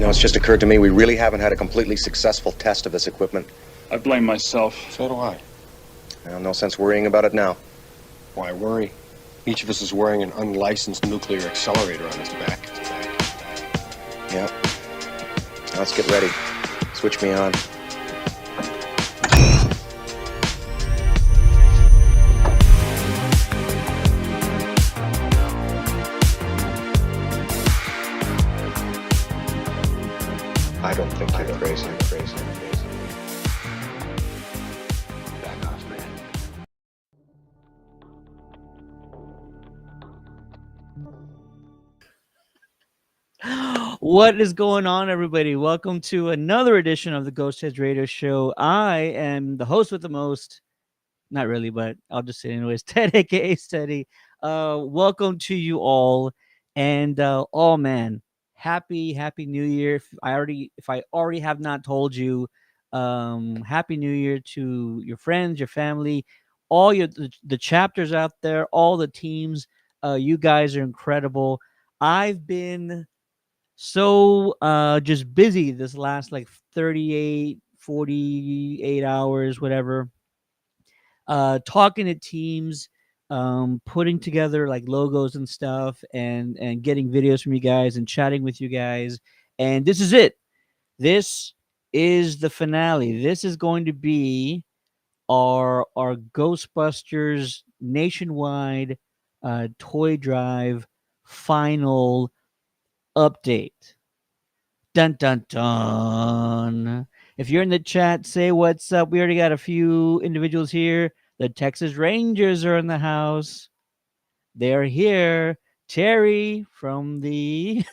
It's just occurred to me we really haven't had a completely successful test of this equipment. I blame myself. So do I. Well, no sense worrying about it now. Why worry? Each of us is wearing an unlicensed nuclear accelerator on his back. Yeah. Now let's get ready. Switch me on. I don't think you're crazy. Back off, man. What is going on, everybody? Welcome to another edition of the Ghostheads Radio Show. I am the host with the most. Not really, but I'll just say it anyways. Ted, aka Steady. Welcome to you all. And oh man, happy New Year. If I already have not told you, happy New Year to your friends, your family, all the chapters out there, all the teams. You guys are incredible. I've been so just busy this last like 38 48 hours, whatever, talking to teams, putting together like logos and stuff, and getting videos from you guys and chatting with you guys. And this is it. This is the finale. This is going to be our Ghostbusters Nationwide Toy Drive final update. Dun dun dun. If you're in the chat, say what's up. We already got a few individuals here. The Texas Rangers are in the house. They're here. Terry from the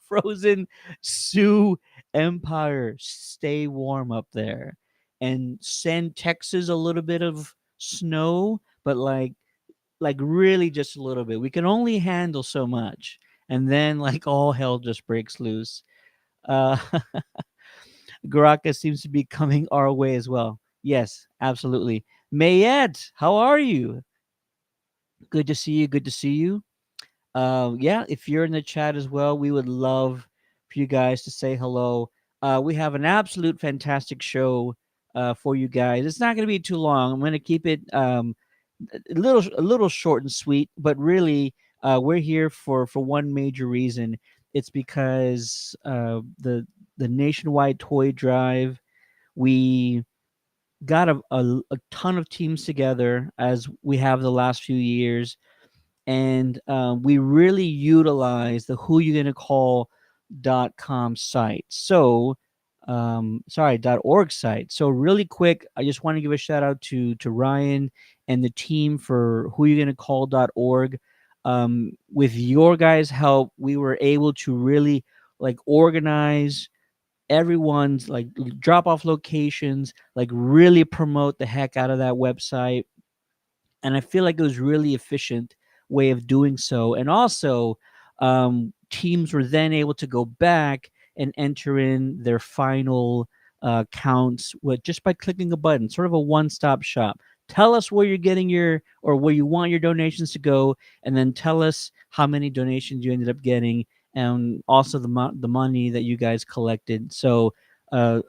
Frozen Sioux Empire. Stay warm up there. And send Texas a little bit of snow, but like really just a little bit. We can only handle so much. And then like all hell just breaks loose. Garaka seems to be coming our way as well. Yes, absolutely. Mayette, how are you? Good to see you. Good to see you. Yeah, if you're in the chat as well, we would love for you guys to say hello. We have an absolute fantastic show for you guys. It's not going to be too long. I'm going to keep it a little short and sweet, but really, we're here for one major reason. It's because the Nationwide Toy Drive, we got a ton of teams together as we have the last few years, and we really utilize the whoyougonnacall.com site. So .org site. So really quick, I just want to give a shout out to Ryan and the team for who you're gonna call.org. With your guys' help, we were able to really like organize everyone's like drop off locations, like really promote the heck out of that website, and I feel like it was really efficient way of doing so. And also, teams were then able to go back and enter in their final counts with just by clicking a button, sort of a one-stop shop. Tell us where you're getting your or where you want your donations to go, and then tell us how many donations you ended up getting, and also the money that you guys collected. So, a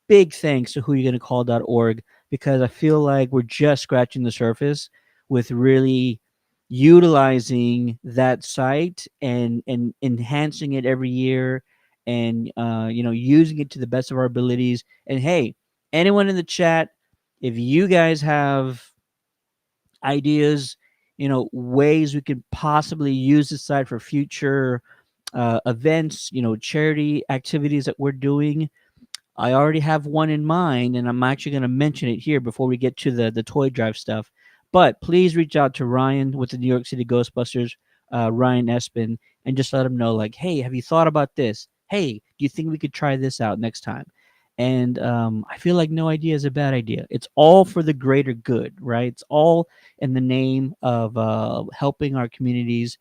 big thanks to who you're gonna call.org, because I feel like we're just scratching the surface with really utilizing that site and enhancing it every year, and using it to the best of our abilities. And hey, anyone in the chat, if you guys have ideas, ways we could possibly use the site for future events, charity activities that we're doing, I already have one in mind, and I'm actually going to mention it here before we get to the toy drive stuff. But please reach out to Ryan with the New York City Ghostbusters, Ryan Espin, and just let him know, like, hey, have you thought about this? Hey, do you think we could try this out next time? And I feel like no idea is a bad idea. It's all for the greater good, right? It's all in the name of helping our communities.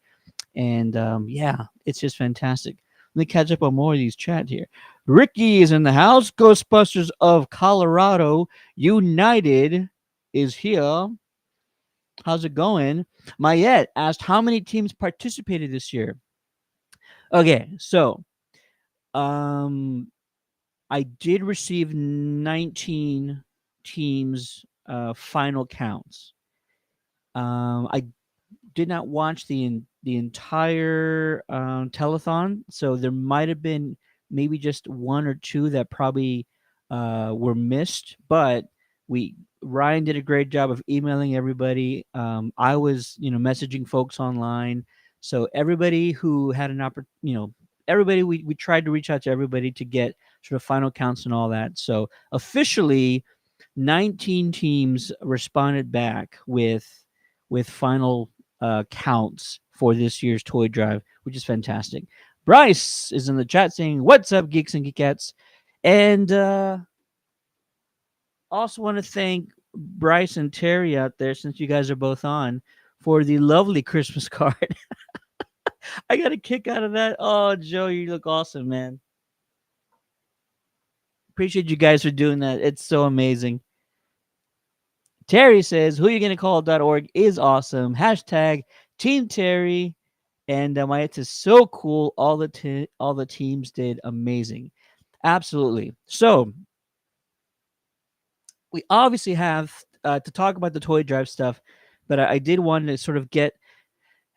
And yeah, it's just fantastic. Let me catch up on more of these chat here. Ricky is in the house. Ghostbusters of Colorado United is here. How's it going? Mayette asked how many teams participated this year. Okay, so um I did receive 19 teams final counts. I did not watch the entire telethon, so there might have been maybe just one or two that probably were missed. But we Ryan did a great job of emailing everybody. I was messaging folks online, so everybody who had an opportunity, everybody we tried to reach out to everybody to get sort of final counts and all that. So officially, 19 teams responded back with final counts for this year's toy drive, which is fantastic. Bryce is in the chat saying, "What's up, geeks and geekettes?" And also want to thank Bryce and Terry out there, since you guys are both on, for the lovely Christmas card. I got a kick out of that. Oh, Joe, you look awesome, man. Appreciate you guys for doing that. It's so amazing. Terry says, who you gonna call.org is awesome. Hashtag Team Terry. And it's is so cool. All the teams did amazing. Absolutely. So we obviously have to talk about the toy drive stuff, but I did want to sort of get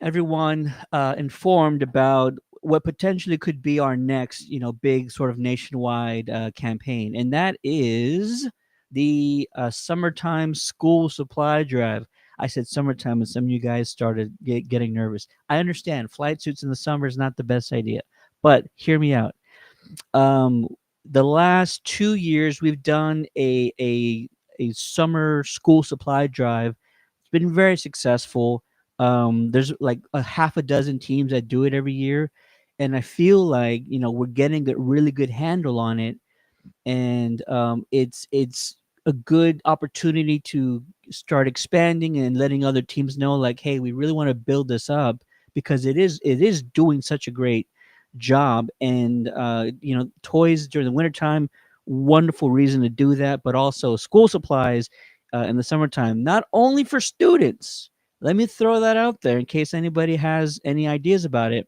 everyone informed about what potentially could be our next, big sort of nationwide campaign, and that is the summertime school supply drive. I said summertime, and some of you guys started getting nervous. I understand flight suits in the summer is not the best idea, but hear me out. The last 2 years, we've done a summer school supply drive. It's been very successful. There's like a half a dozen teams that do it every year, and I feel like we're getting a really good handle on it, and it's a good opportunity to start expanding and letting other teams know, like, hey, we really want to build this up, because it is doing such a great job. And toys during the wintertime, wonderful reason to do that, but also school supplies in the summertime, not only for students. Let me throw that out there in case anybody has any ideas about it.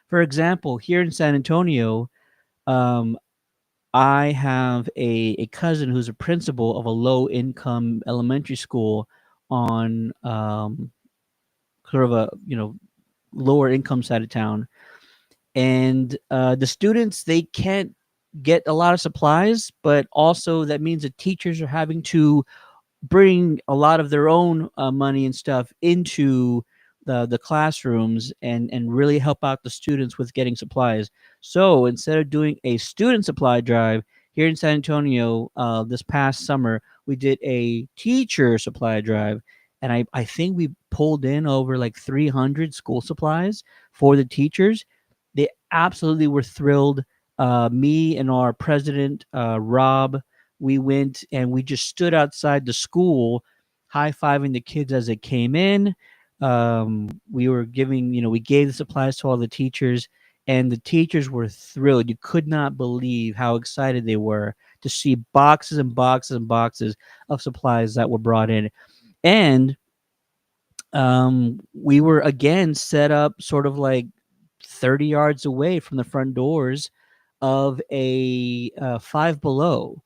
For example, here in San Antonio, um, I have a cousin who's a principal of a low income elementary school on sort of a lower income side of town, and the students, they can't get a lot of supplies, but also that means the teachers are having to bring a lot of their own money and stuff into the classrooms and really help out the students with getting supplies. So instead of doing a student supply drive here in San Antonio this past summer, we did a teacher supply drive, and I think we pulled in over like 300 school supplies for the teachers. They absolutely were thrilled. Me and our president, Rob, we went and we just stood outside the school, high fiving the kids as they came in. We were giving, we gave the supplies to all the teachers, and the teachers were thrilled. You could not believe how excited they were to see boxes and boxes and boxes of supplies that were brought in. And we were again set up sort of like 30 yards away from the front doors of a Five Below.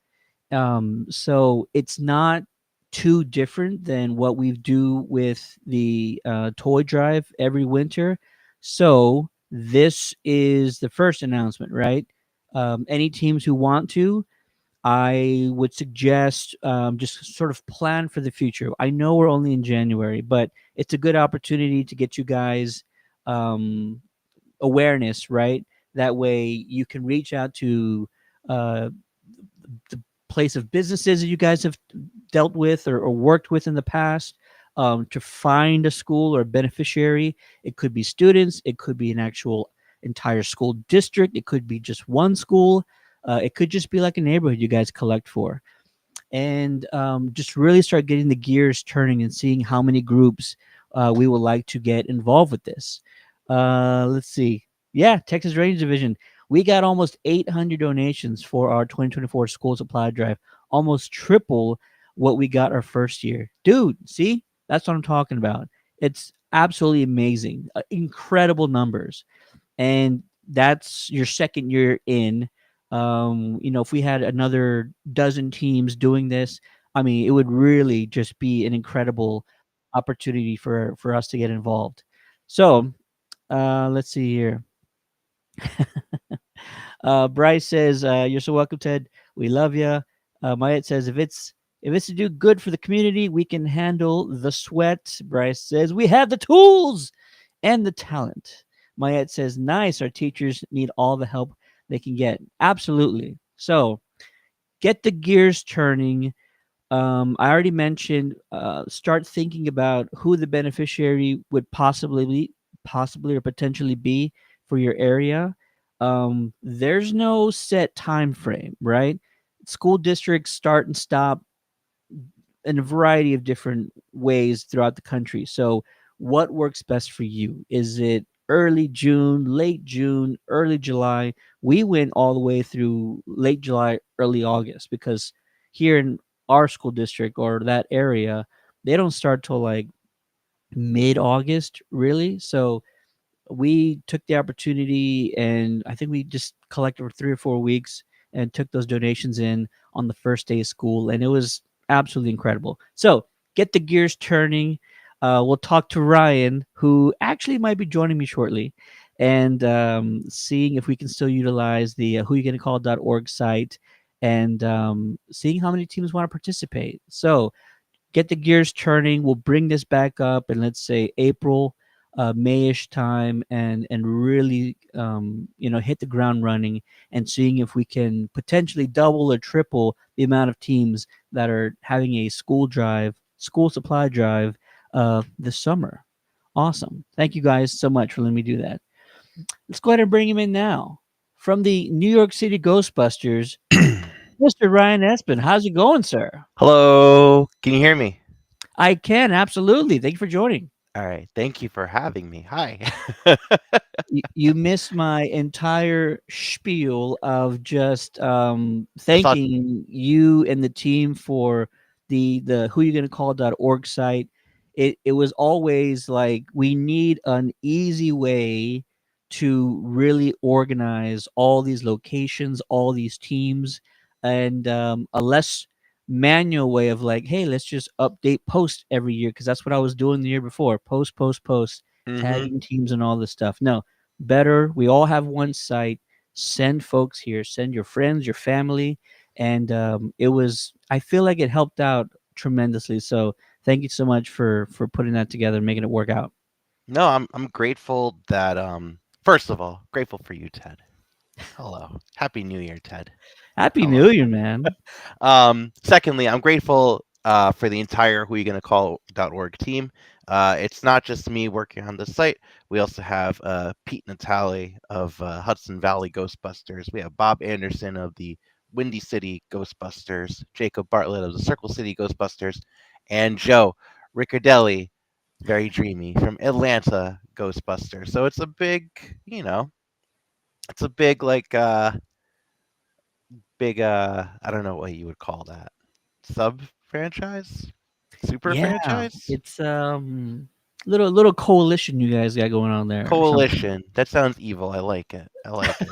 So it's not too different than what we do with the toy drive every winter. So this is the first announcement, right? Any teams who want to, I would suggest just sort of plan for the future. I know we're only in January, but it's a good opportunity to get you guys um, awareness, right? That way you can reach out to uh, the place of businesses that you guys have dealt with or worked with in the past to find a school or a beneficiary. It could be students, it could be an actual entire school district, it could be just one school, it could just be like a neighborhood you guys collect for. And just really start getting the gears turning and seeing how many groups we would like to get involved with this. Let's see. Yeah, Texas Rangers Division. We got almost 800 donations for our 2024 school supply drive, almost triple what we got our first year. Dude, see? That's what I'm talking about. It's absolutely amazing. Incredible numbers. And that's your second year in. If we had another dozen teams doing this, I mean, it would really just be an incredible opportunity for us to get involved. So, let's see here. Bryce says, "You're so welcome, Ted. We love you." Mayet says, "If it's to do good for the community, we can handle the sweat." Bryce says, "We have the tools and the talent." Mayet says, "Nice. Our teachers need all the help they can get." Absolutely. So get the gears turning. I already mentioned start thinking about who the beneficiary would possibly or potentially be for your area. There's no set time frame, right? School districts start and stop in a variety of different ways throughout the country. So, what works best for you? Is it early June, late June, early July? We went all the way through late July, early August because here in our school district or that area, they don't start till like mid August, really. So, we took the opportunity and I think we just collected for 3 or 4 weeks and took those donations in on the first day of school, and it was absolutely incredible. So get the gears turning. We'll talk to Ryan, who actually might be joining me shortly, and seeing if we can still utilize the whoyougonacall.org site and seeing how many teams want to participate. So get the gears turning. We'll bring this back up in, let's say, April, Mayish time, and really hit the ground running and seeing if we can potentially double or triple the amount of teams that are having a school supply drive this summer. Awesome. Thank you guys so much for letting me do that. Let's go ahead and bring him in now. From the New York City Ghostbusters, Mr. Ryan Espen. How's it going, sir? Hello, can you hear me? I can, absolutely. Thank you for joining. All right, thank you for having me. Hi. You missed my entire spiel of just I thought, thanking you and the team for the whoyougonacall.org site. It was always like we need an easy way to really organize all these locations, all these teams, and a less manual way of like, hey, let's just update post every year because that's what I was doing the year before. Post, hmm tagging teams and all this stuff. No, better. We all have one site. Send folks here. Send your friends, your family, and it was. I feel like it helped out tremendously. So thank you so much for putting that together and making it work out. No, I'm grateful that first of all, grateful for you, Ted. Hello. Happy New Year, Ted. Happy Hello. New Year, man. Secondly, I'm grateful for the entire whoyougonacall.org team. It's not just me working on the site. We also have Pete Natale of Hudson Valley Ghostbusters. We have Bob Anderson of the Windy City Ghostbusters, Jacob Bartlett of the Circle City Ghostbusters, and Joe Riccardelli, very dreamy, from Atlanta Ghostbusters. So it's a big, it's a big I don't know what you would call that. Sub franchise? Super Yeah, franchise? it's little coalition you guys got going on there or something. Coalition. That sounds evil. I like it. I like it.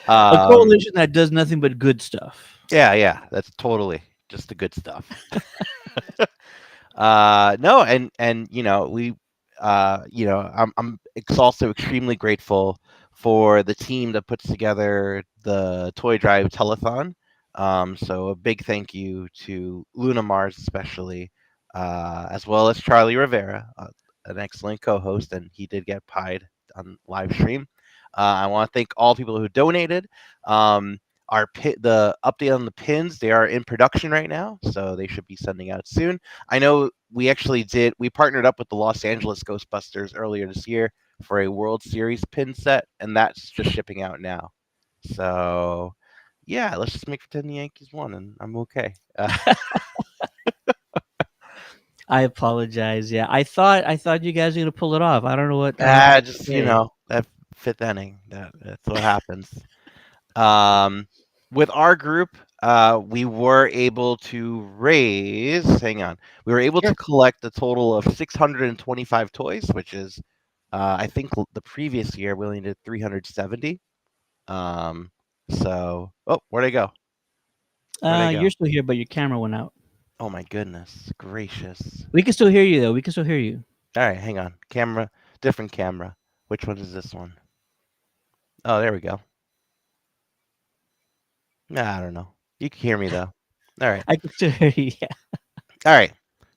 A Um coalition that does nothing but good stuff. yeah, that's totally just the good stuff. No, and we I'm also extremely grateful for the team that puts together the Toy Drive telethon. So a big thank you to Luna Mars especially, as well as Charlie Rivera, an excellent co-host, and he did get pied on live stream. I want to thank all people who donated. The update on the pins, they are in production right now, so they should be sending out soon. I know we partnered up with the Los Angeles Ghostbusters earlier this year for a World Series pin set, and that's just shipping out now. So yeah, let's just make pretend the Yankees won, and I'm okay. I apologize. Yeah, I thought you guys were gonna pull it off. I don't know what happened Just today. that fifth inning, that's what happens. Um, with our group, we were able to raise. Hang on, we were able to Sure. collect a total of 625 toys, which is, I think, the previous year we only did 370. Oh, where'd I go? Where'd I You're go? still here, but your camera went out. Oh my goodness gracious! We can still hear you though. We can still hear you. All right, hang on. Camera, different camera. Which one is this one? Oh, there we go. Nah, I don't know. You can hear me though. All right. I can still hear you. Yeah. All right.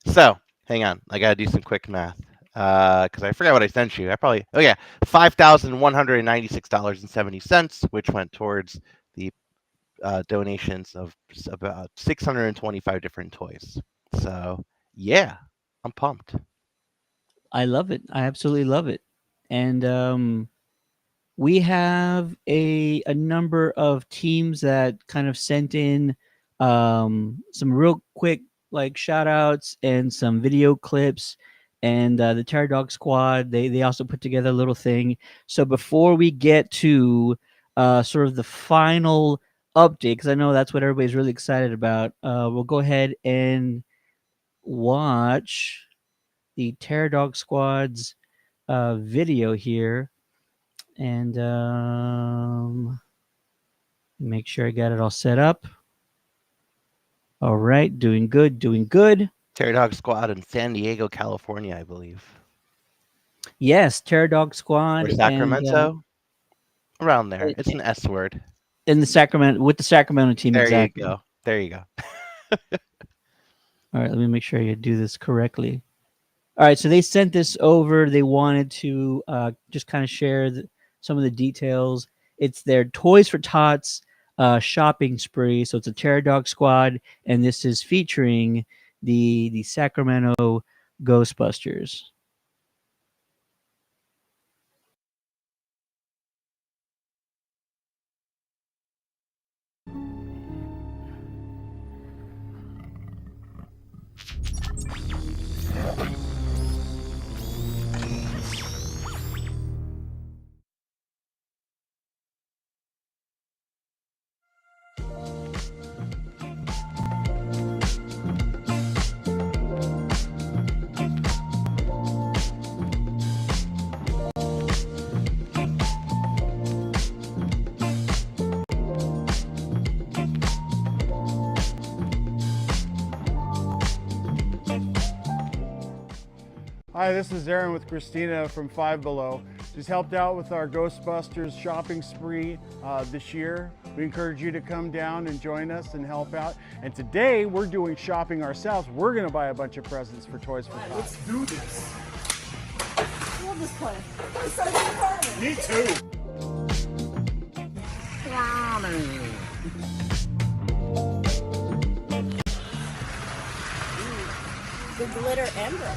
So hang on. I gotta do some quick math. Because I forgot what I sent you. $5,196.70, which went towards the donations of about 625 different toys. So yeah, I'm pumped. I love it. I absolutely love it. And we have a number of teams that kind of sent in some real quick like shout outs and some video clips, and the Terror Dog Squad, they also put together a little thing. So before we get to sort of the final update, because I know that's what everybody's really excited about, we'll go ahead and watch the Terror Dog Squad's video here, and make sure I got it all set up. All right, doing good, doing good. Terror Dog Squad in San Diego, California, I believe, Yes, Terror Dog or Squad, Sacramento, around there. It's an S word. and the Sacramento with the Sacramento team. There Exactly. you go. There you go. All right, let me make sure I do this correctly. All right, so they sent this over. They wanted to just kind of share some of the details. It's their Toys for Tots shopping spree. So it's a Terror Dog Squad, and this is featuring the Sacramento Ghostbusters. Hi, this is Aaron with Christina from Five Below. Just helped out with our Ghostbusters shopping spree this year. We encourage you to come down and join us and help out. And today we're doing shopping ourselves. We're gonna buy a bunch of presents for Toys for Tots. Let's do this. love this place. It's such an apartment. Me too. The glitter ember.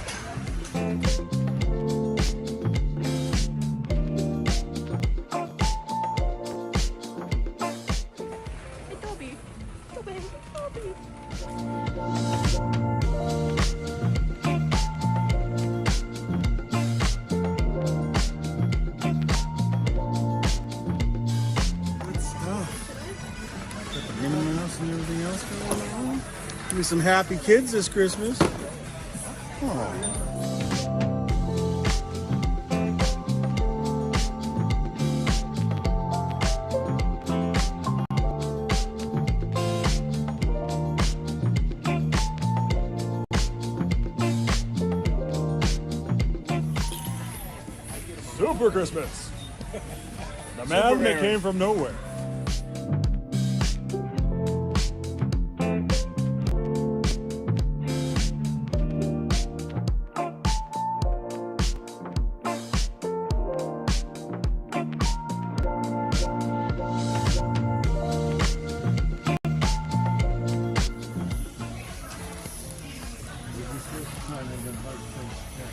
Hey, Toby. Toby. Toby. Good stuff. Got the Minnie Mouse and everything else going on. Give me some happy kids this Christmas. Oh. Super Christmas. The man that came from nowhere.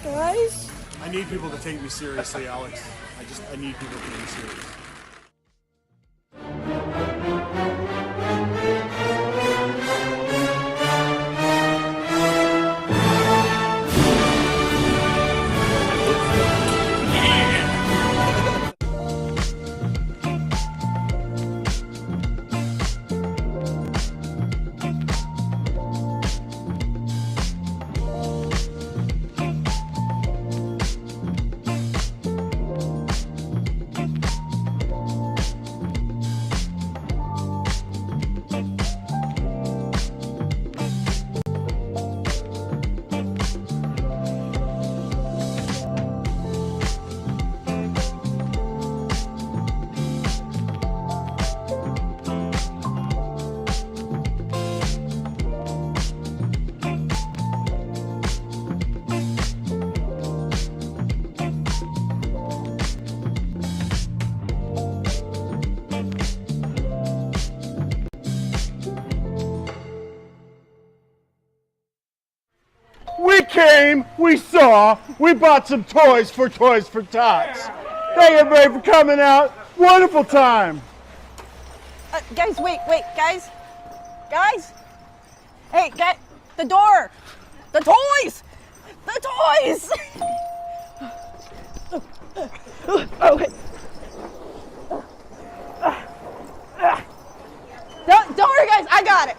Guys? I need people to take me seriously, Alex. I need people to take me serious. We came, we saw, we bought some toys for Tots. Thank everybody for coming out. Wonderful time. Guys, wait, guys. Guys. Hey, get the door. The toys. The toys. Oh, wait. Don't worry, guys. I got it.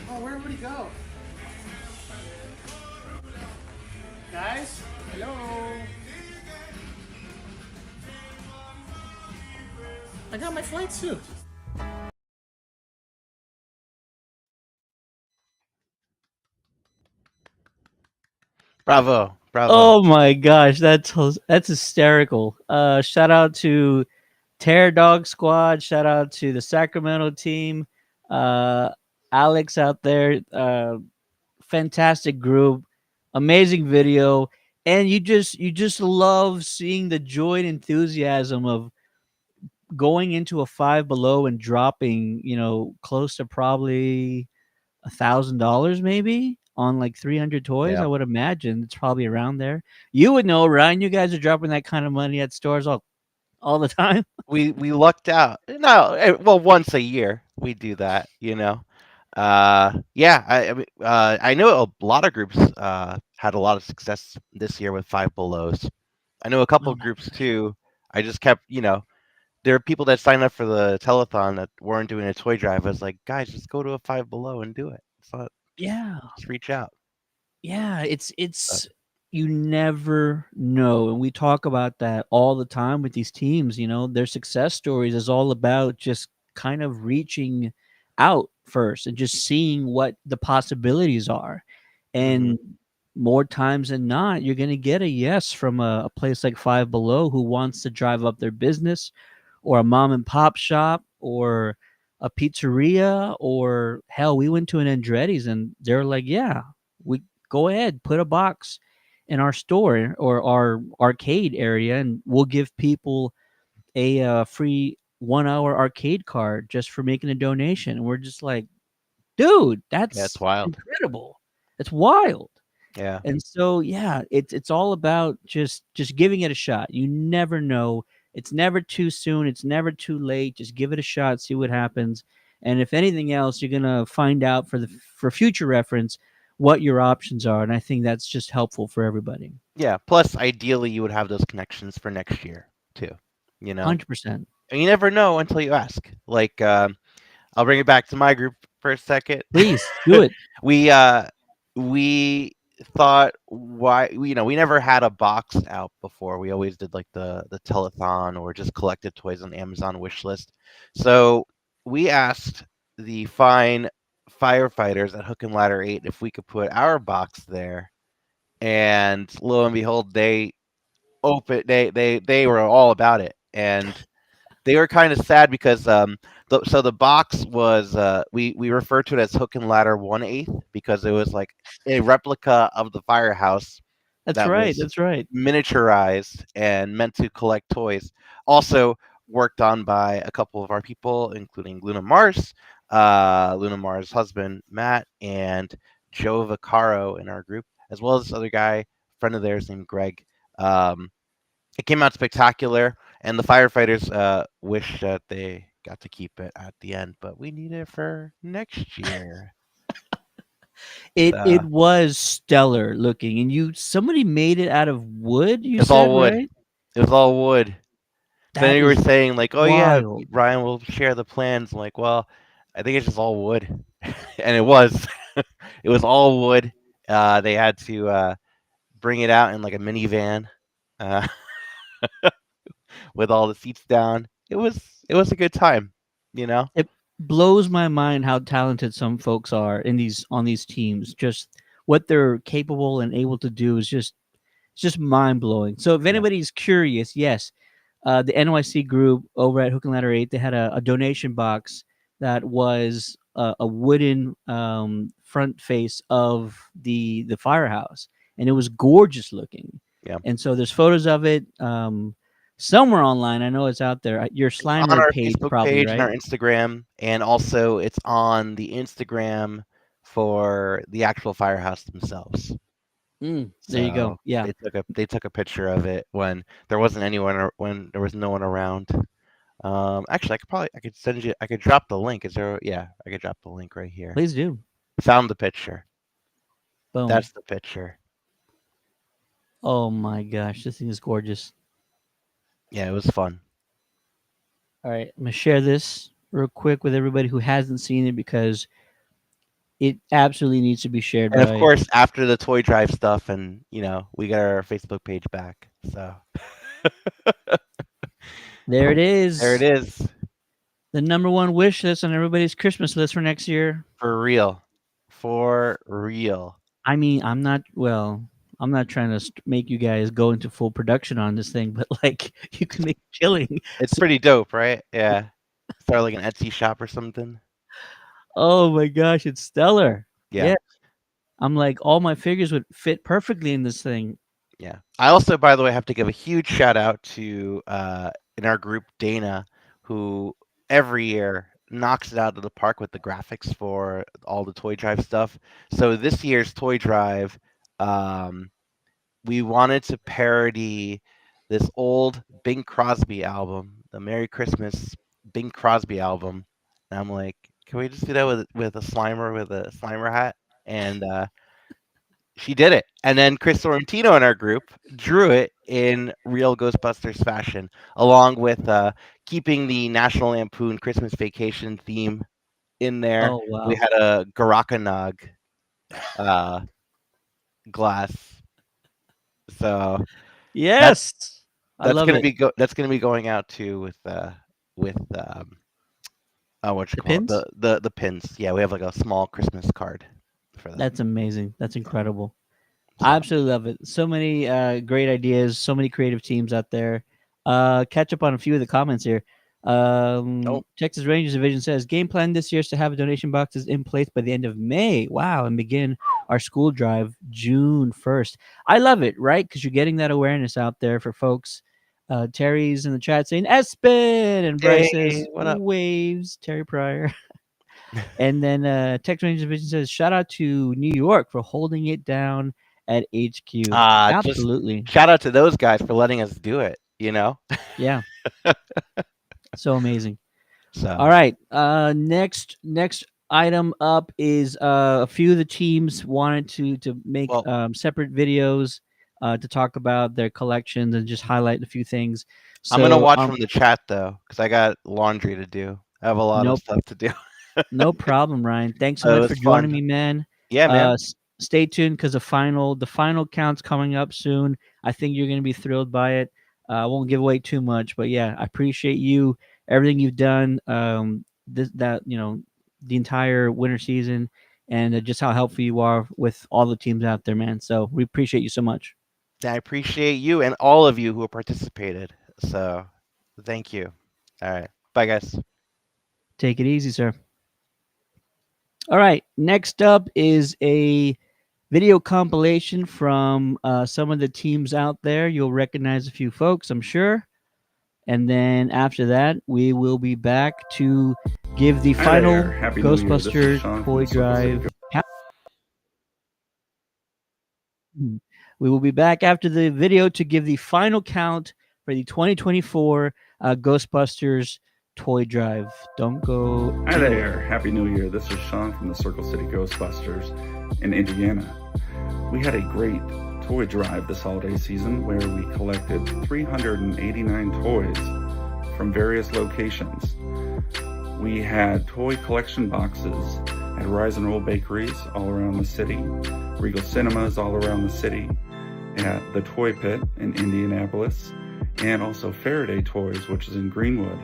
Oh, where'd everybody go? Guys? Hello? I got my flight suit. Bravo. Oh my gosh, that's hysterical. Shout out to Terror Dog Squad. Shout out to the Sacramento team. Alex out there. Fantastic group. Amazing video. And you just love seeing the joy and enthusiasm of going into a Five Below and dropping, close to probably $1,000 maybe on like 300 toys. Yeah. I would imagine it's probably around there. You would know, Ryan. You guys are dropping that kind of money at stores all the time. We lucked out. No, well, once a year we do that. Yeah. I know a lot of groups had a lot of success this year with Five Belows. I know a couple of groups too. I just kept, there are people that signed up for the telethon that weren't doing a toy drive. I was like, guys, just go to a Five Below and do it. It's not, Yeah. just reach out. Yeah, it's you never know. And we talk about that all the time with these teams. Their success stories is all about just kind of reaching out first and just seeing what the possibilities are. Mhm. And more times than not, you're going to get a yes from a place like Five Below who wants to drive up their business, or a mom and pop shop, or a pizzeria, or hell, we went to an Andretti's and they're like, yeah, we go ahead, put a box in our store or our arcade area, and we'll give people a free 1 hour arcade card just for making a donation. And we're just like, dude, Yeah, it's that's wild. incredible. It's wild. Yeah. And so, yeah, it's all about just giving it a shot. You never know. It's never too soon. It's never too late. Just give it a shot, see what happens. And if anything else, you're gonna find out for future reference what your options are. And I think that's just helpful for everybody. Yeah. Plus, ideally, you would have those connections for next year too. You know, 100%. and you never know until you ask. Like, I'll bring it back to my group for a second. Please do it. We thought, why, we never had a box out before. We always did like the telethon or just collected toys on Amazon wish list. So we asked the fine firefighters at Hook and Ladder 8 if we could put our box there, and lo and behold, they were all about it. And they were kind of sad because so the box was, we refer to it as Hook and Ladder 1/8 because it was like a replica of the firehouse That's that right. was That's right. miniaturized and meant to collect toys. Also worked on by a couple of our people, including Luna Mars' husband Matt, and Joe Vaccaro in our group, as well as this other guy, friend of theirs named Greg. Um, it came out spectacular, and the firefighters wish that they got to keep it at the end, but we need it for next year. It So was stellar looking, and somebody made it out of wood. You it's said, all wood. right? It was all wood. So That then you were is saying like, "Oh yeah, wild. Ryan will share the plans." I'm like, well, I think it's just all wood, and it was. It was all wood. They had to bring it out in like a minivan, uh, with all the seats down. It was a good time, you know. It blows my mind how talented some folks are on these teams. Just what they're capable and able to do is just mind blowing. So if Yeah. anybody's curious, yes, the NYC group over at Hook and Ladder 8, they had a donation box that was a wooden front face of the firehouse, and it was gorgeous looking. Yeah. And so there's photos of it somewhere online. I know it's out there. Your It's on Slimer our page, Facebook probably, page and right? our Instagram, and also it's on the Instagram for the actual firehouse themselves. There you go. So Yeah, they took a picture of it when there wasn't anyone, when there was no one around. Actually, I could send you. I could drop the link. Is there? Yeah, I could drop the link right here. please do. Found the picture. Boom. That's the picture. Oh my gosh, this thing is gorgeous. Yeah, it was fun. All right, I'm gonna share this real quick with everybody who hasn't seen it because it absolutely needs to be shared And of by. course, after the toy drive stuff, and we got our Facebook page back. So There it is. there it is, The number one wish list on everybody's Christmas list for next year. for real, for real. I mean, I'm not trying to make you guys go into full production on this thing, but like you can make a killing. It's pretty dope, right? Yeah. Start like an Etsy shop or something. Oh my gosh, it's stellar. Yeah. I'm like, all my figures would fit perfectly in this thing. Yeah. I also, by the way, have to give a huge shout out to in our group Dana, who every year knocks it out of the park with the graphics for all the toy drive stuff. So this year's toy drive, we wanted to parody this old Bing Crosby album, the Merry Christmas Bing Crosby album. And I'm like, can we just do that with a Slimer hat? And she did it. And then Chris Sorrentino in our group drew it in real Ghostbusters fashion, along with keeping the National Lampoon Christmas Vacation theme in there. Oh wow. We had a Garakanog glass. So Yes, I that's love gonna it. be that's gonna be going out too with what you The call it, pins? the pins. Yeah, we have like a small Christmas card for that. That's amazing. That's incredible. So, I absolutely love it. So many great ideas, so many creative teams out there. Catch up on a few of the comments here. Texas Rangers Division says game plan this year is to have donation boxes in place by the end of May. Wow, and begin our school drive June 1st. I love it, right? Because you're getting that awareness out there for folks. Terry's in the chat saying Espen, and Bryce hey, says what up? waves. Terry Pryor. And then Texas Rangers Division says shout out to New York for holding it down at HQ. Just Absolutely. shout out to those guys for letting us do it. Yeah. So amazing. So All right. Next item up is a few of the teams wanted to make separate videos to talk about their collections and just highlight a few things. So, I'm gonna watch from the chat though, because I got laundry to do. I have a lot of stuff to do. No problem, Ryan. Thanks so It much was for joining fun. me, man. Yeah, man. Stay tuned because the final count's coming up soon. I think you're gonna be thrilled by it. I won't give away too much, but yeah, I appreciate you, everything you've done. The entire winter season, and just how helpful you are with all the teams out there, man. So we appreciate you so much. I appreciate you and all of you who participated. So thank you. All right. Bye, guys. Take it easy, sir. All right. Next up is a video compilation from some of the teams out there. You'll recognize a few folks, I'm sure. And then after that, we will be back to give the final Ghostbusters Toy Drive. We will be back after the video to give the final count for the 2024 Ghostbusters Toy Drive. Don't go. Hi there. Happy New Year. This is Sean from the Circle City Ghostbusters in Indiana. We had a great toy drive this holiday season where we collected 389 toys from various locations. We had toy collection boxes at Rise and Roll Bakeries all around the city, Regal Cinemas all around the city, at the Toy Pit in Indianapolis, and also Faraday Toys, which is in Greenwood.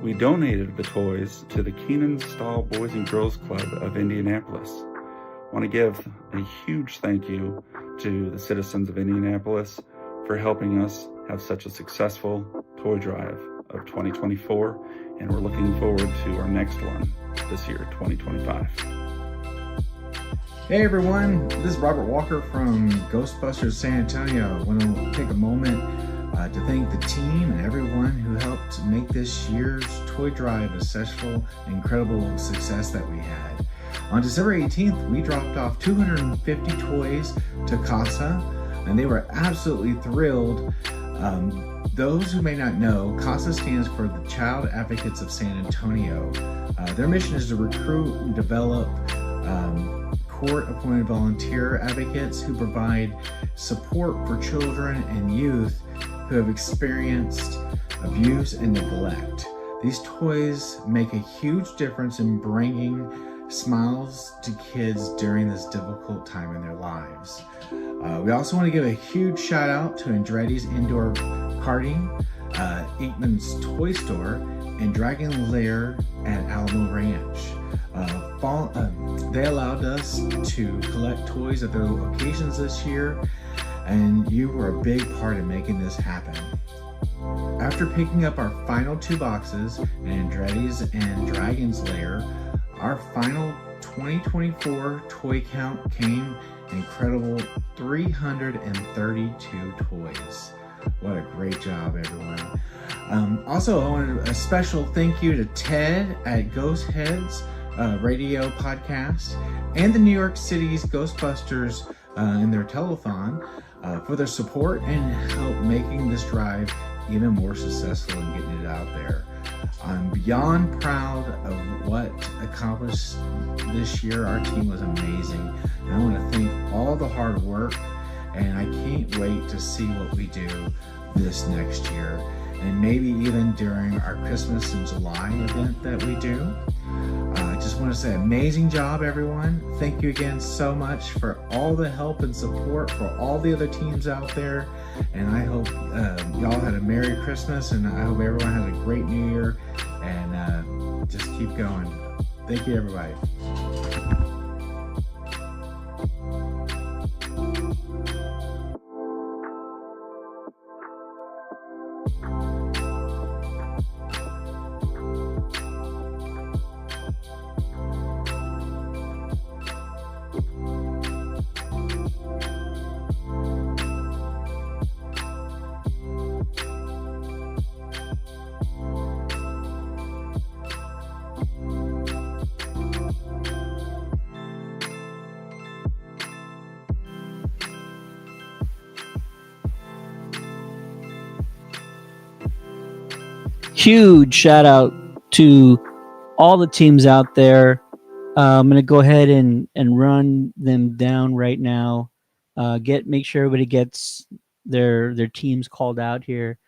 We donated the toys to the Keenan Stahl Boys and Girls Club of Indianapolis. I want to give a huge thank you to the citizens of Indianapolis for helping us have such a successful toy drive of 2024, and we're looking forward to our next one this year, 2025. Hey everyone, this is Robert Walker from Ghostbusters San Antonio. I want to take a moment to thank the team and everyone who helped make this year's toy drive a successful, incredible success that we had. On December 18th, we dropped off 250 toys to CASA, and they were absolutely thrilled. Those who may not know, CASA stands for the Child Advocates of San Antonio. Their mission is to recruit and develop court-appointed volunteer advocates who provide support for children and youth who have experienced abuse and neglect. These toys make a huge difference in bringing smiles to kids during this difficult time in their lives. We also want to give a huge shout out to Andretti's Indoor Karting, Aikman's Toy Store, and Dragon Lair at Alamo Ranch. They allowed us to collect toys at their locations this year, and you were a big part in making this happen. After picking up our final 2 boxes, Andretti's and Dragon's Lair, our final 2024 toy count came an incredible 332 toys. What a great job, everyone. Also, I wanted a special thank you to Ted at Ghostheads Radio Podcast and the New York City's Ghostbusters in their telethon for their support and help making this drive even more successful and getting it out there. I'm beyond proud of what accomplished this year. Our team was amazing. And I want to thank all the hard work, and I can't wait to see what we do this next year, and maybe even during our Christmas in July event that we do. I just just want to say amazing job, everyone. Thank you again so much for all the help and support for all the other teams out there. And I hope y'all had a Merry Christmas, and I hope everyone has a great New Year, and just keep going. Thank you, everybody. Huge shout out to all the teams out there. I'm gonna go ahead and run them down right now. Make sure everybody gets their teams called out here.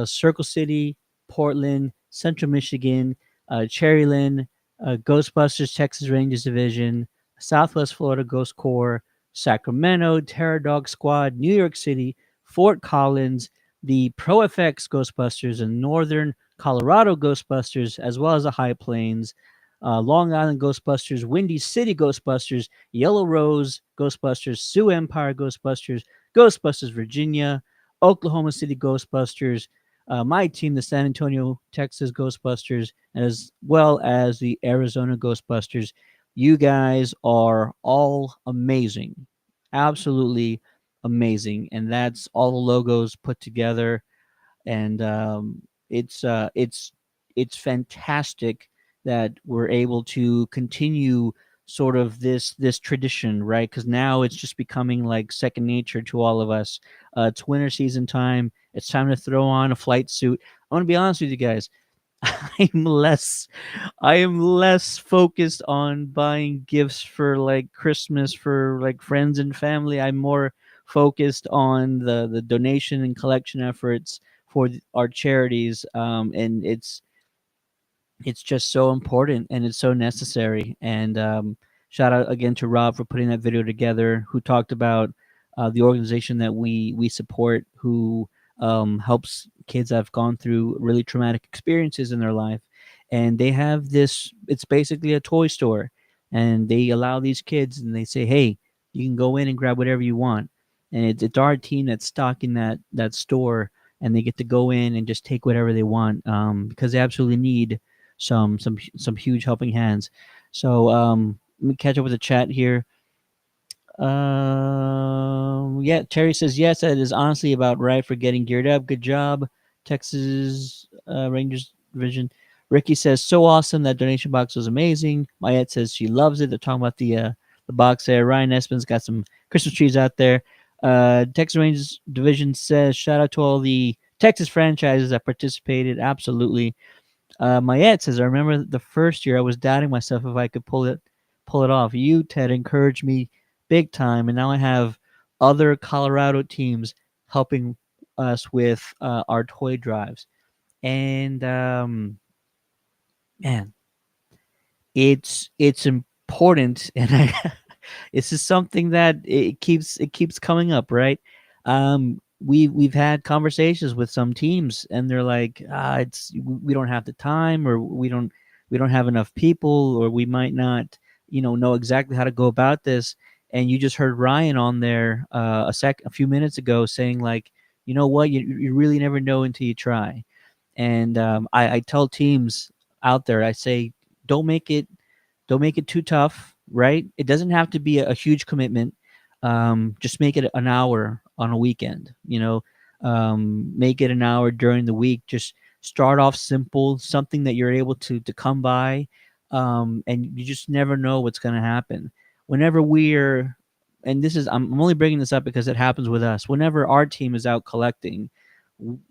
Circle City, Portland, Central Michigan, Cherryland, Ghostbusters Texas Rangers Division, Southwest Florida Ghost Corps, Sacramento, Terror Dog Squad, New York City, Fort Collins, the Pro FX Ghostbusters, and Northern Colorado Ghostbusters, as well as the High Plains, Long Island Ghostbusters, Windy City Ghostbusters, Yellow Rose Ghostbusters, Sioux Empire Ghostbusters, Ghostbusters Virginia, Oklahoma City Ghostbusters, my team, the San Antonio, Texas Ghostbusters, as well as the Arizona Ghostbusters. You guys are all amazing. Absolutely amazing. And that's all the logos put together. And it's fantastic that we're able to continue sort of this tradition, right? Because now it's just becoming like second nature to all of us. It's winter season time. It's time to throw on a flight suit. I want to be honest with you guys. I am less focused on buying gifts for like Christmas for like friends and family. I'm more focused on the donation and collection efforts for our charities. And it's just so important, and it's so necessary. And shout out again to Rob for putting that video together, who talked about the organization that we support, who helps kids that have gone through really traumatic experiences in their life. And they have this, it's basically a toy store, and they allow these kids, and they say, hey, you can go in and grab whatever you want. And it's our team that's stocking that store, and they get to go in and just take whatever they want, because they absolutely need some huge helping hands. So let me catch up with the chat here. Yeah, Terry says yes, that is honestly about right for getting geared up. Good job, Texas Rangers Division. Ricky says so awesome, that donation box was amazing. Mayette says she loves it. They're talking about the box there. Ryan Espin's got some Christmas trees out there. Texas Rangers Division says shout out to all the Texas franchises that participated. Absolutely. Mayette says I remember the first year I was doubting myself if I could pull it off. You, Ted, encouraged me big time, and now I have other Colorado teams helping us with our toy drives. And man, it's important, and this is something that it keeps coming up, right? We've had conversations with some teams, and they're like, we don't have the time, or we don't have enough people, or we might not know exactly how to go about this. And you just heard Ryan on there a few minutes ago saying, like, you know what, you really never know until you try. And I tell teams out there, I say, don't make it too tough, right? It doesn't have to be a huge commitment. Just make it an hour on a weekend, make it an hour during the week. Just start off simple, something that you're able to come by, and you just never know what's going to happen. Whenever and this is, I'm only bringing this up because it happens with us. Whenever our team is out collecting,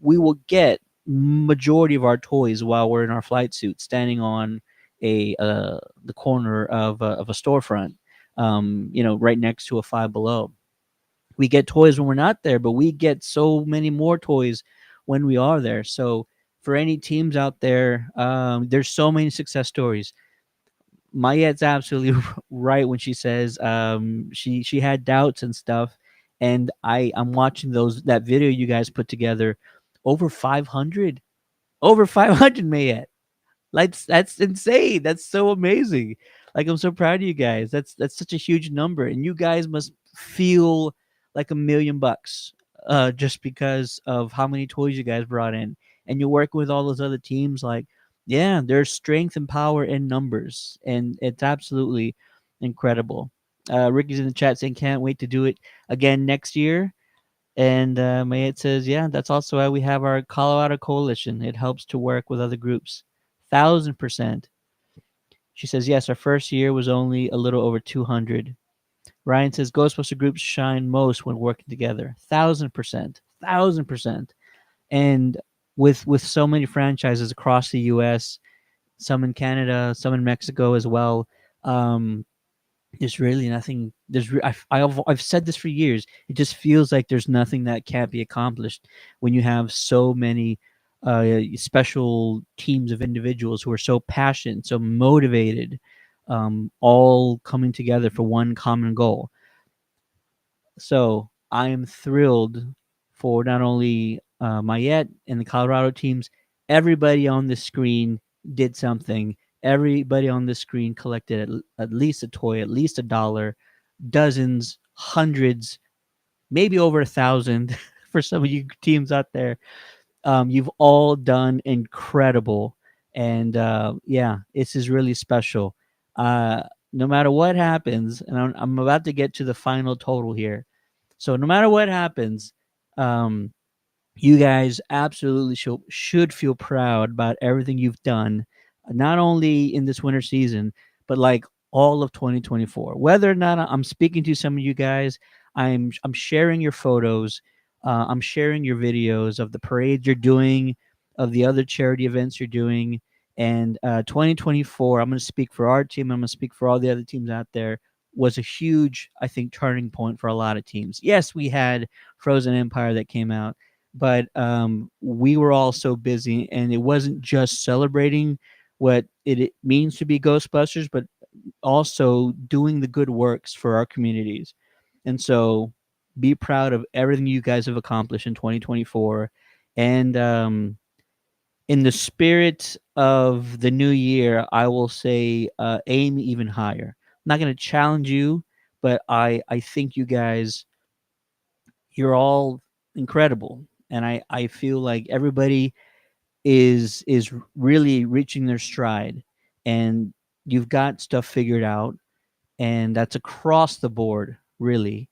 we will get majority of our toys while we're in our flight suit, standing on the corner of a storefront, right next to a Five Below. We get toys when we're not there, but we get so many more toys when we are there. So for any teams out there, there's so many success stories. Mayette's absolutely right when she says she had doubts and stuff, and I'm watching that video you guys put together, over 500, Mayette. Like that's insane. That's so amazing. Like I'm so proud of you guys. That's such a huge number, and you guys must feel like $1,000,000 just because of how many toys you guys brought in, and you're working with all those other teams. Like, yeah, there's strength and power in numbers, and it's absolutely incredible. Ricky's in the chat saying can't wait to do it again next year. And Mayette says, yeah, that's also why we have our Colorado Coalition. It helps to work with other groups. 1,000%. She says, yes, our first year was only a little over 200. Ryan says, Ghostbuster groups shine most when working together. 1,000%. 1,000%. And with so many franchises across the U.S., some in Canada, some in Mexico as well, there's really nothing. I've said this for years. It just feels like there's nothing that can't be accomplished when you have so many special teams of individuals who are so passionate, so motivated, all coming together for one common goal. So I am thrilled for not only Mayette and the Colorado teams. Everybody on the screen did something. Everybody on the screen collected at least a toy, at least $1, dozens, hundreds, maybe over 1,000 for some of you teams out there. You've all done incredible. And yeah, this is really special. No matter what happens, and I'm about to get to the final total here. So no matter what happens, you guys absolutely should feel proud about everything you've done, not only in this winter season, but like all of 2024. Whether or not I'm speaking to some of you guys, I'm sharing your photos, I'm sharing your videos of the parades you're doing, of the other charity events you're doing, and 2024. I'm going to speak for our team. I'm going to speak for all the other teams out there. Was a huge, I think, turning point for a lot of teams. Yes, we had Frozen Empire that came out, but we were all so busy, and it wasn't just celebrating what it means to be Ghostbusters, but also doing the good works for our communities. And so be proud of everything you guys have accomplished in 2024. And in the spirit of the new year, I will say aim even higher. I'm not going to challenge you, but I think you guys, you're all incredible. And I feel like everybody is really reaching their stride, and you've got stuff figured out, and that's across the board, really.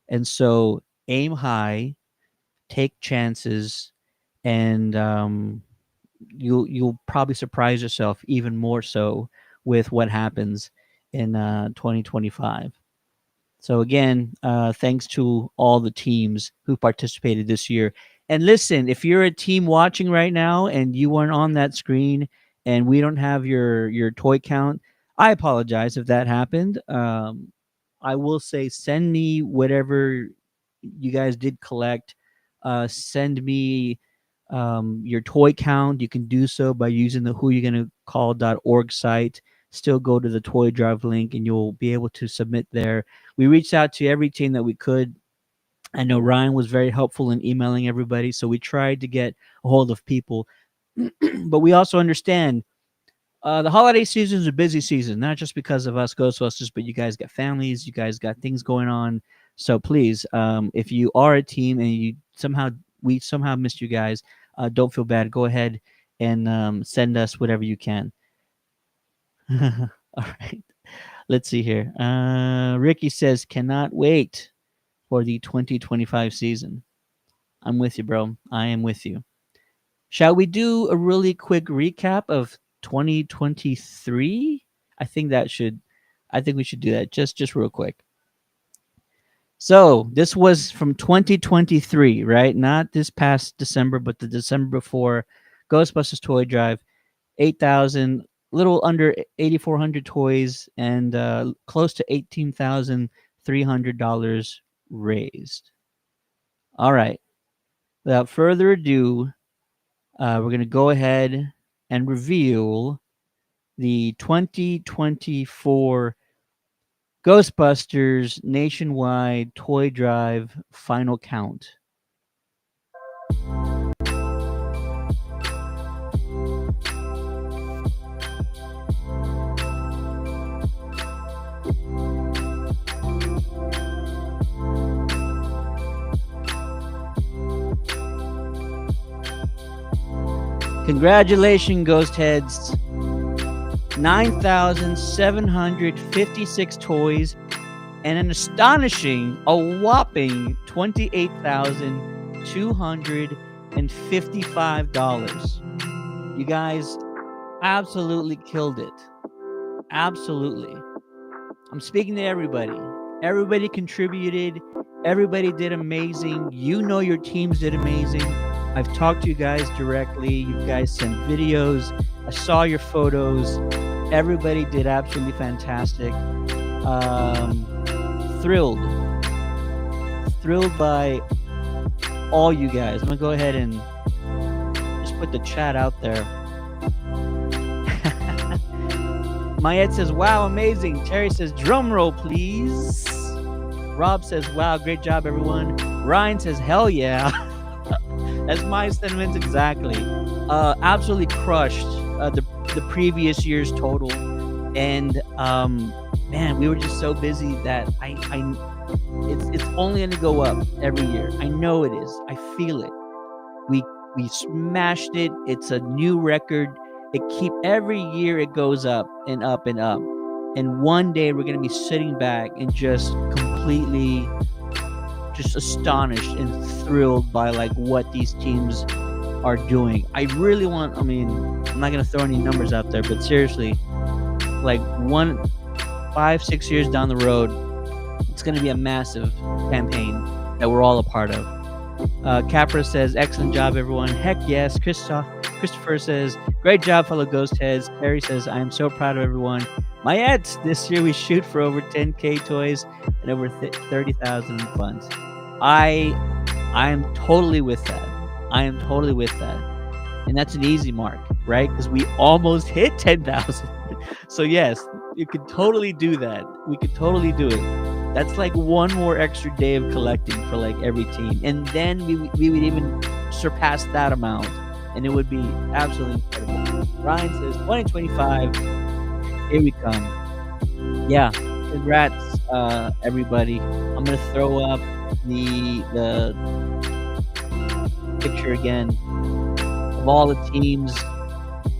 And so aim high, take chances, and you'll probably surprise yourself even more so with what happens in 2025. So again, thanks to all the teams who participated this year. And listen, if you're a team watching right now and you weren't on that screen and we don't have your toy count, I apologize if that happened. I will say send me whatever you guys did collect. Send me your toy count. You can do so by using the whoyougonnacall.org site. Still go to the Toy Drive link and you'll be able to submit there. We reached out to every team that we could. I know Ryan was very helpful in emailing everybody, so we tried to get a hold of people. But we also understand the holiday season is a busy season, not just because of us Ghostbusters, but you guys got families, you guys got things going on. So please, if you are a team and we somehow missed you guys, don't feel bad. Go ahead and send us whatever you can. All right. Let's see here. Ricky says, cannot wait for the 2025 season. I'm with you, bro. I am with you. Shall we do a really quick recap of 2023? I think we should do that just real quick. So this was from 2023, right? Not this past December, but the December before. Ghostbusters Toy Drive, 8,000, little under 8,400 toys, and close to $18,300 raised. All right. Without further ado, we're going to go ahead and reveal the 2024 Ghostbusters Nationwide Toy Drive final count. Congratulations, Ghost Heads. 9,756 toys and an astonishing, a whopping $28,255. You guys absolutely killed it. Absolutely. I'm speaking to everybody. Everybody contributed. Everybody did amazing. You know your teams did amazing. I've talked to you guys directly. You guys sent videos. I saw your photos. Everybody did absolutely fantastic. Thrilled by all you guys. I'm gonna go ahead and just put the chat out there. Mayette says, wow, amazing. Terry says, drum roll, please. Rob says, wow, great job, everyone. Ryan says, hell yeah. That's my sentiments exactly. Absolutely crushed the previous year's total, and man, we were just so busy that it's only going to go up every year. I know it is. I feel it. We smashed it. It's a new record. Every year it goes up and up and up, and one day we're going to be sitting back and just completely just astonished and thrilled by like what these teams are doing. I'm not going to throw any numbers out there, but seriously, like 5-6 years down the road, it's going to be a massive campaign that we're all a part of. Capra says, excellent job, everyone. Heck yes. Christopher says, great job, fellow Ghost Heads. Terry says, I am so proud of everyone. Mayette, this year we shoot for over 10K toys and over 30,000 funds. I am totally with that. And that's an easy mark, right? Because we almost hit 10,000. So yes, you could totally do that. We could totally do it. That's like one more extra day of collecting for like every team. And then we would even surpass that amount. And it would be absolutely incredible. Ryan says, 2025, here we come. Yeah, congrats, everybody. I'm going to throw up the picture again of all the teams.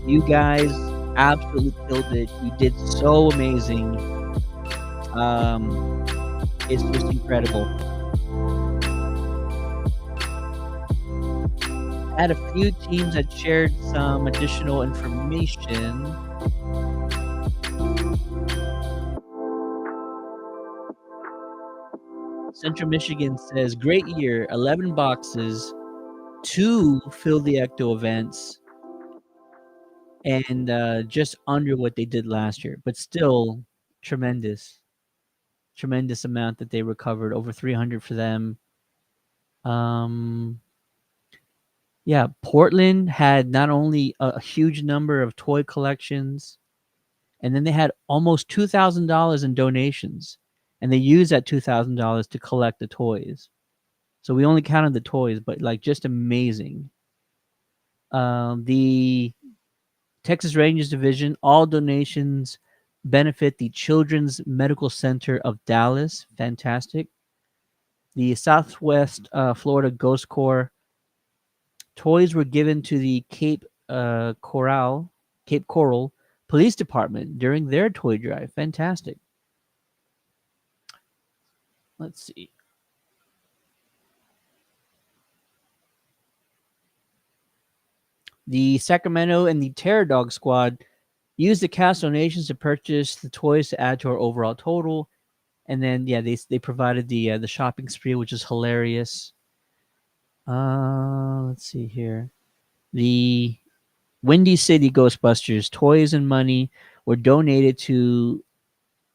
You guys absolutely killed it. You did so amazing. It's just incredible. I had a few teams that shared some additional information. Central Michigan says, great year, 11 boxes, 2 fill the Ecto events, and just under what they did last year, but still tremendous amount that they recovered, over 300 for them. Yeah, Portland had not only a huge number of toy collections, and then they had almost $2,000 in donations, and they used that $2,000 to collect the toys. So we only counted the toys, but like just amazing. The Texas Rangers division, all donations benefit the Children's Medical Center of Dallas. Fantastic. The Southwest Florida Ghost Corps, toys were given to the Cape Coral Police Department during their toy drive. Fantastic. Let's see. The Sacramento and the Terror Dog Squad used the cast donations to purchase the toys to add to our overall total. And then, yeah, they provided the shopping spree, which is hilarious. Let's see here. The Windy City Ghostbusters toys and money were donated to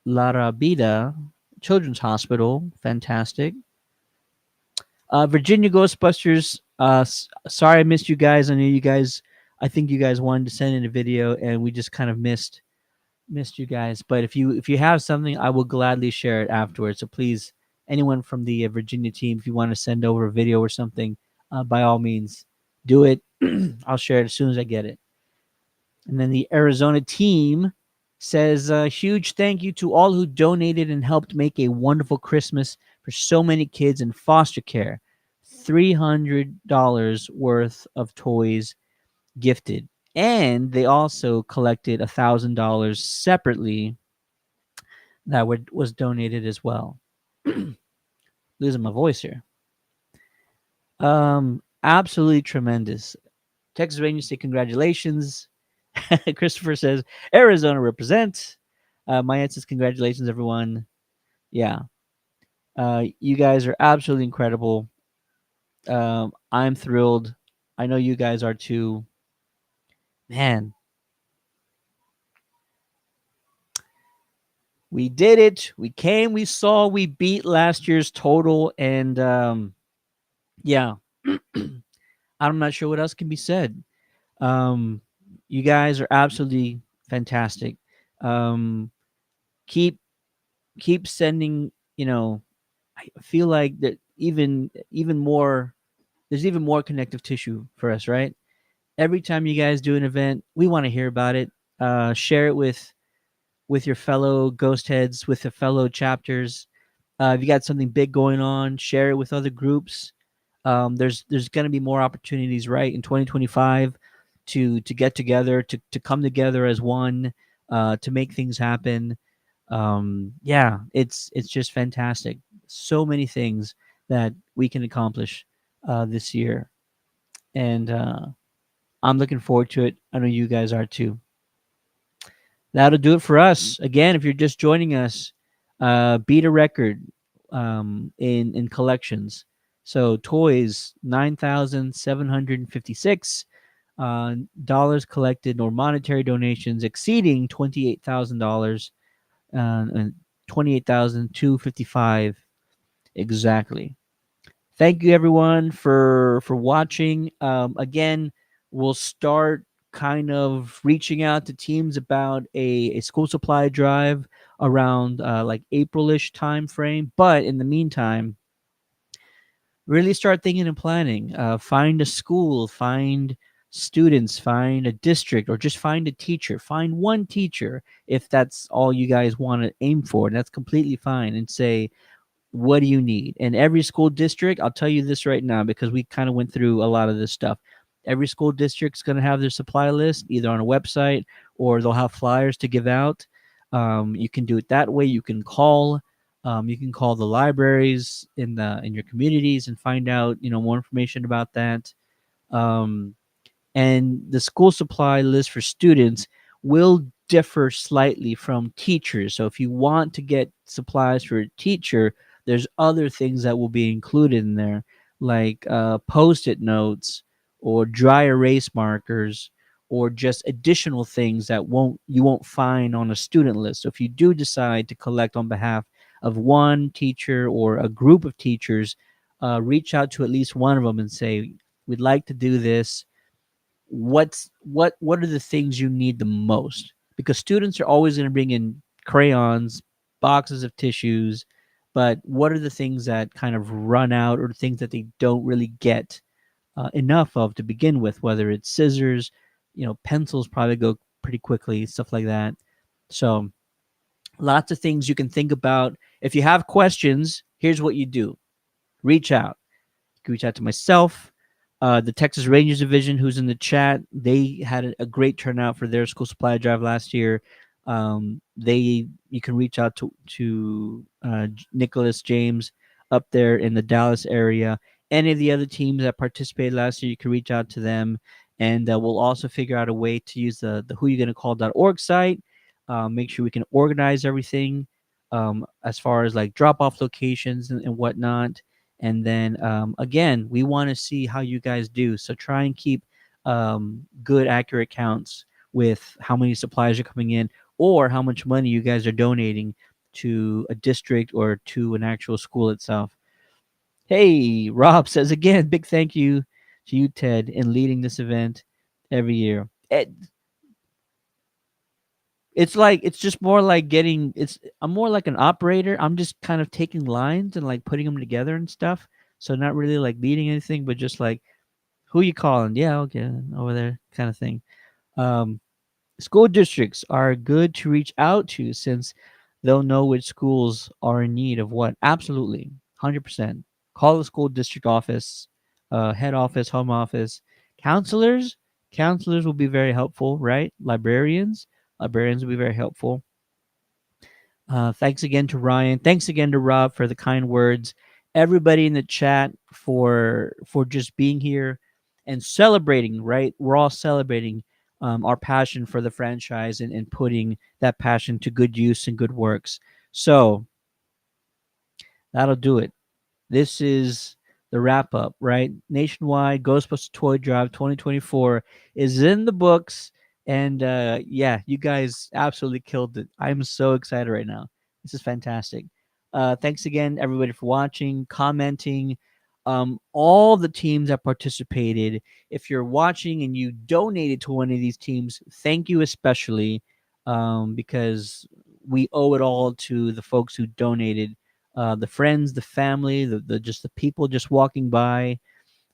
La Rabida Children's Hospital. Fantastic. Virginia Ghostbusters. Sorry I missed you guys. I think you guys wanted to send in a video, and we just kind of missed missed you guys. But if you have something, I will gladly share it afterwards. So please, anyone from the Virginia team, if you want to send over a video or something, by all means, do it. I'll share it as soon as I get it. And then the Arizona team says, huge thank you to all who donated and helped make a wonderful Christmas for so many kids in foster care. $300 worth of toys gifted. And they also collected $1,000 separately that was donated as well. Losing my voice here. Absolutely tremendous. Texas Rangers say congratulations. Christopher says Arizona represent. Maya says congratulations, everyone. Yeah, you guys are absolutely incredible. I'm thrilled. I know you guys are too. Man, we did it. We came. We saw. We beat last year's total, and yeah, I'm not sure what else can be said. You guys are absolutely fantastic. Keep sending. I feel like that even more. There's even more connective tissue for us, right? Every time you guys do an event, we want to hear about it. Share it with your fellow ghost heads, with the fellow chapters. If you got something big going on, share it with other groups. There's going to be more opportunities, right, in 2025 to get together, to come together as one, to make things happen. Yeah, it's just fantastic. So many things that we can accomplish this year, and I'm looking forward to it. I know you guys are too. That'll do it for us. Again, if you're just joining us, beat a record in collections. So toys, 9,756 dollars collected, or monetary donations exceeding $28,000, and 28,255 exactly. Thank you everyone for watching. Again, we'll start kind of reaching out to teams about a school supply drive around like April-ish time frame. But in the meantime, really start thinking and planning. Find a school, find students, find a district, or just find a teacher. Find one teacher if that's all you guys want to aim for. And that's completely fine. And say, what do you need? And every school district, I'll tell you this right now, because we kind of went through a lot of this stuff. Every school district's going to have their supply list either on a website, or they'll have flyers to give out. You can do it that way. You can call. You can call the libraries in your communities and find out more information about that. And the school supply list for students will differ slightly from teachers. So if you want to get supplies for a teacher, there's other things that will be included in there, like post-it notes or dry erase markers, or just additional things that you won't find on a student list. So if you do decide to collect on behalf of one teacher or a group of teachers, reach out to at least one of them and say, we'd like to do this. What are the things you need the most? Because students are always going to bring in crayons, boxes of tissues, but what are the things that kind of run out, or things that they don't really get enough of to begin with? Whether it's scissors, pencils probably go pretty quickly, stuff like that. So lots of things you can think about. If you have questions, here's what you do. Reach out. You can reach out to myself. The Texas Rangers division, who's in the chat, they had a great turnout for their school supply drive last year. You can reach out to Nicholas James up there in the Dallas area. Any of the other teams that participated last year, you can reach out to them, and we'll also figure out a way to use the whoyougonnacall.org site. Make sure we can organize everything as far as like drop-off locations and whatnot. And then again, we want to see how you guys do. So try and keep good, accurate counts with how many supplies are coming in, or how much money you guys are donating to a district or to an actual school itself. Hey, Rob says again, big thank you to you, Ted, in leading this event every year. It's it's just more like getting I'm more like an operator. I'm just kind of taking lines and like putting them together and stuff. So not really like leading anything, but just like who you calling? Yeah, okay, over there kind of thing. Um, School districts are good to reach out to since they'll know which schools are in need of what. Absolutely, 100%. Call the school district office, head office, home office. Counselors, counselors will be very helpful, right? Librarians will be very helpful. Thanks again to Ryan. Thanks again to Rob for the kind words. Everybody in the chat for just being here and celebrating. Right, we're all celebrating our passion for the franchise and putting that passion to good use and good works. So that'll do it. This is the wrap up, right? Nationwide Ghostbusters Toy Drive 2024 is in the books. And yeah, you guys absolutely killed it. I'm so excited right now. This is fantastic. Thanks again, everybody, for watching, commenting. All the teams that participated. If you're watching and you donated to one of these teams, thank you especially, because we owe it all to the folks who donated, the friends, the family, the just the people just walking by,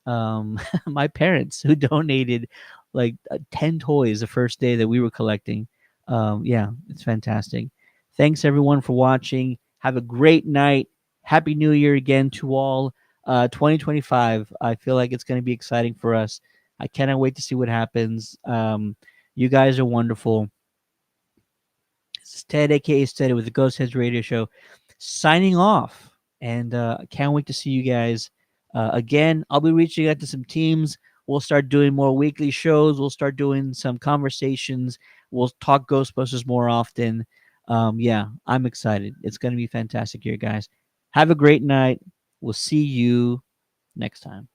my parents who donated like 10 toys the first day that we were collecting. Yeah, it's fantastic. Thanks everyone for watching. Have a great night. Happy New Year again to all. 2025, I feel like it's going to be exciting for us. I cannot wait to see what happens. You guys are wonderful. This is Ted, aka Steady, with the Ghostheads Radio Show, signing off. And I can't wait to see you guys again. I'll be reaching out to some teams. We'll start doing more weekly shows. We'll start doing some conversations. We'll talk Ghostbusters more often. Yeah, I'm excited. It's going to be fantastic here, guys. Have a great night. We'll see you next time.